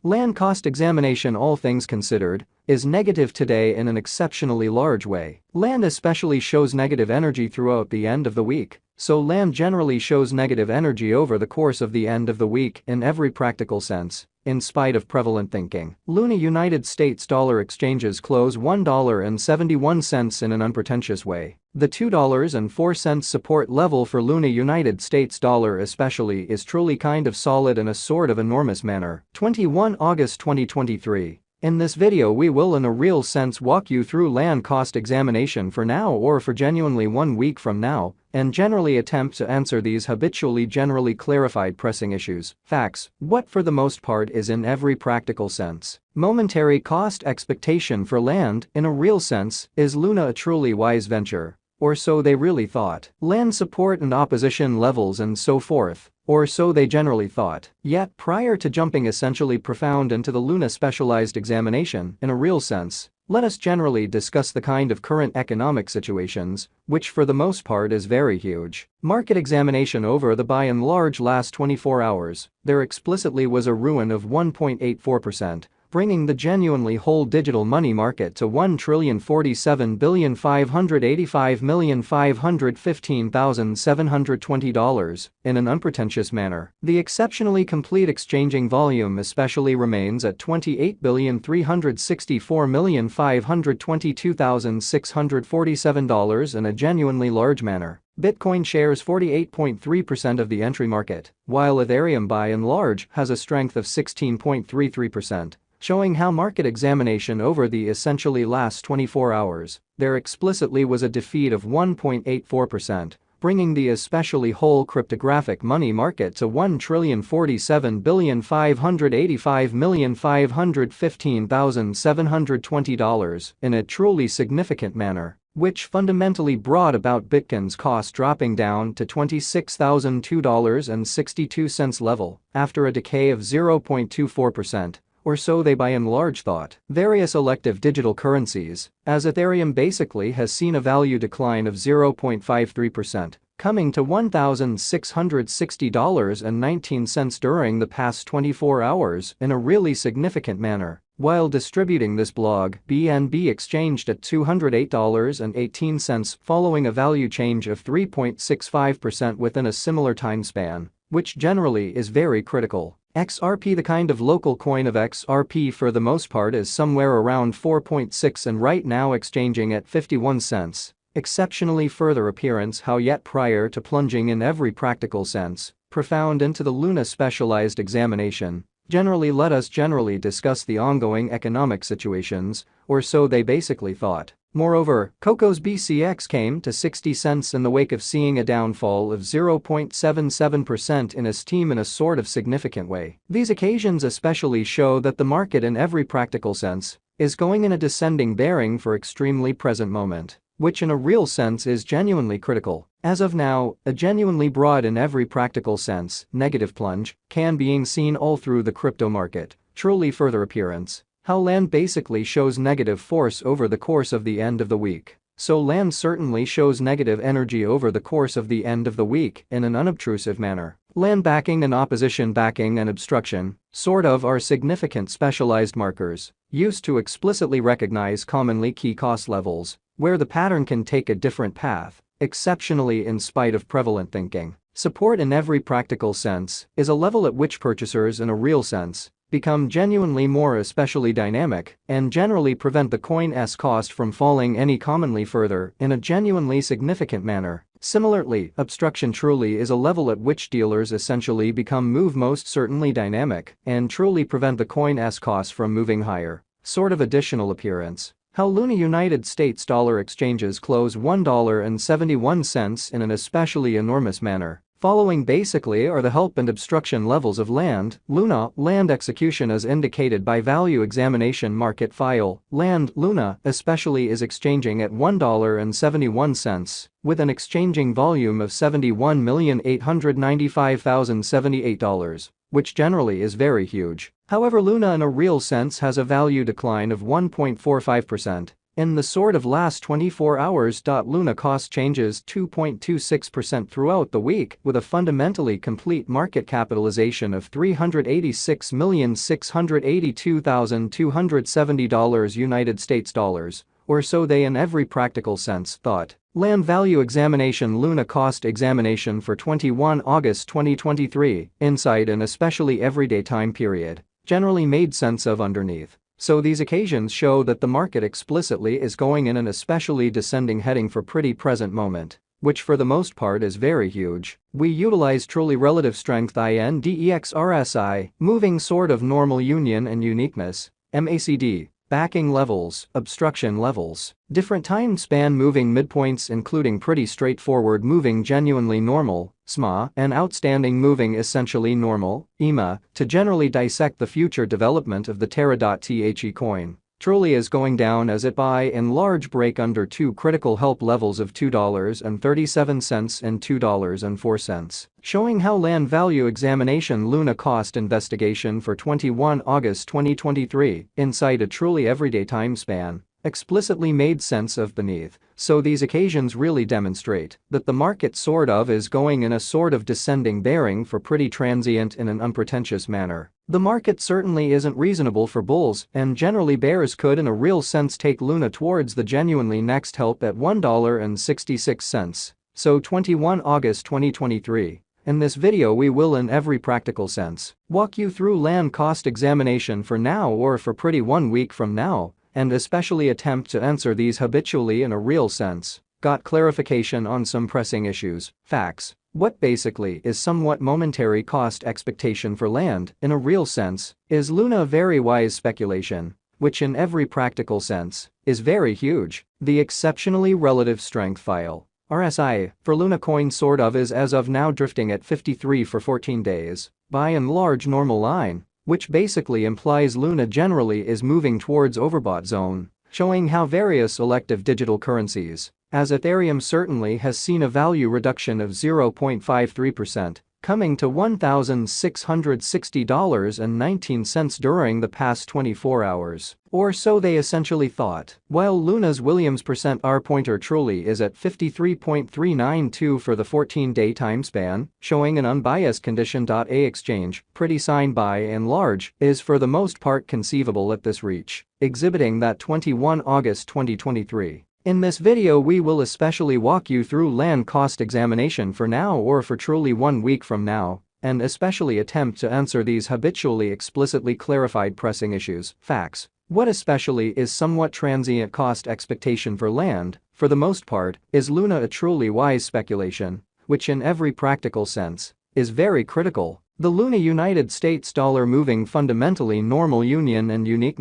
Land cost examination, all things considered, is negative today in an exceptionally large way. Land especially shows negative energy throughout the end of the week, so land generally shows negative energy over the course of the end of the week in every practical sense, in spite of prevalent thinking. Luna United States dollar exchanges close $1.71 in an unpretentious way. The $2.04 support level for Luna United States dollar especially is truly kind of solid in a sort of enormous manner. 21 August 2023. In this video we will in a real sense walk you through land cost examination for now or for genuinely 1 week from now, and generally attempt to answer these habitually generally clarified pressing issues. Facts, what for the most part is in every practical sense. Momentary cost expectation for land, in a real sense, is Luna a truly wise venture? Or so they really thought. Land support and opposition levels and so forth, or so they generally thought. Yet prior to jumping essentially profound into the Luna specialized examination, in a real sense, let us generally discuss the kind of current economic situations, which for the most part is very huge. Market examination over the by and large last 24 hours, there explicitly was a ruin of 1.84%. Bringing the genuinely whole digital money market to $1,047,585,515,720 in an unpretentious manner. The exceptionally complete exchanging volume especially remains at $28,364,522,647 in a genuinely large manner. Bitcoin shares 48.3% of the entry market, while Ethereum by and large has a strength of 16.33%. Showing how market examination over the essentially last 24 hours, there explicitly was a defeat of 1.84%, bringing the especially whole cryptographic money market to $1,047,585,515,720 in a truly significant manner, which fundamentally brought about Bitcoin's cost dropping down to $26,002.62 level after a decay of 0.24%. Or so they by and large thought. Various elective digital currencies, as Ethereum basically has seen a value decline of 0.53%, coming to $1,660.19 during the past 24 hours in a really significant manner. While distributing this blog, BNB exchanged at $208.18 following a value change of 3.65% within a similar time span, which generally is very critical. XRP, the kind of local coin of XRP for the most part is somewhere around 4.6 and right now exchanging at 51 cents. Exceptionally further appearance how yet prior to plunging in every practical sense, profound into the Luna specialized examination, generally let us generally discuss the ongoing economic situations, or so they basically thought. Moreover, Coco's BCX came to 60 cents in the wake of seeing a downfall of 0.77% in esteem in a sort of significant way. These occasions especially show that the market in every practical sense is going in a descending bearing for extremely present moment, which in a real sense is genuinely critical. As of now, a genuinely broad in every practical sense, negative plunge, can being seen all through the crypto market, truly further appearance. How land basically shows negative force over the course of the end of the week. So land certainly shows negative energy over the course of the end of the week in an unobtrusive manner. Land backing and opposition backing and obstruction, sort of, are significant specialized markers, used to explicitly recognize commonly key cost levels, where the pattern can take a different path, exceptionally in spite of prevalent thinking. Support in every practical sense is a level at which purchasers in a real sense become genuinely more especially dynamic and generally prevent the coin's cost from falling any commonly further in a genuinely significant manner. Similarly, obstruction truly is a level at which dealers essentially become most certainly dynamic and truly prevent the coin's cost from moving higher. Sort of additional appearance. How Luna United States dollar exchanges close $1.71 in an especially enormous manner. Following basically are the help and obstruction levels of land, Luna, land execution as indicated by value examination market file, land, Luna, especially is exchanging at $1.71, with an exchanging volume of $71,895,078, which generally is very huge. However, Luna in a real sense has a value decline of 1.45%. In the sort of last 24 hours. Luna cost changes 2.26% throughout the week with a fundamentally complete market capitalization of $386,682,270 United States dollars, or so they in every practical sense thought. Land value examination Luna cost examination for 21 August 2023, inside an especially everyday time period, generally made sense of underneath. So these occasions show that the market explicitly is going in an especially descending heading for pretty present moment, which for the most part is very huge. We utilize truly relative strength INDEX RSI, moving sort of normal union and uniqueness, MACD, backing levels, obstruction levels, different time span moving midpoints including pretty straightforward moving genuinely normal, SMA, and outstanding moving essentially normal, EMA, to generally dissect the future development of the Terra.The coin. Truly is going down as it by and large break under two critical help levels of $2.37 and $2.04, showing how land value examination Luna cost investigation for 21 August 2023, inside a truly everyday time span, explicitly made sense of beneath. So these occasions really demonstrate that the market sort of is going in a sort of descending bearing for pretty transient in an unpretentious manner. The market certainly isn't reasonable for bulls, and generally bears could in a real sense take Luna towards the genuinely next help at $1.66. So 21 August 2023. In this video we will in every practical sense walk you through land cost examination for now or for pretty 1 week from now, and especially attempt to answer these habitually in a real sense. Got clarification on some pressing issues, facts. What basically is somewhat momentary cost expectation for land, in a real sense, is Luna very wise speculation, which in every practical sense, is very huge. The exceptionally relative strength file, RSI, for Luna coin sort of is as of now drifting at 53 for 14 days, by and large normal line, which basically implies Luna generally is moving towards overbought zone, showing how various elective digital currencies, as Ethereum certainly has seen a value reduction of 0.53%, coming to $1,660.19 during the past 24 hours. Or so they essentially thought. While Luna's Williams % R pointer truly is at 53.392 for the 14-day time span, showing an unbiased condition. A exchange, pretty sign by and large, is for the most part conceivable at this reach, exhibiting that 21 August 2023. In this video we will especially walk you through land cost examination for now or for truly 1 week from now, and especially attempt to answer these habitually explicitly clarified pressing issues, facts. What especially is somewhat transient cost expectation for land, for the most part, is Luna a truly wise speculation, which in every practical sense, is very critical. The Luna United States dollar moving fundamentally normal union and uniqueness.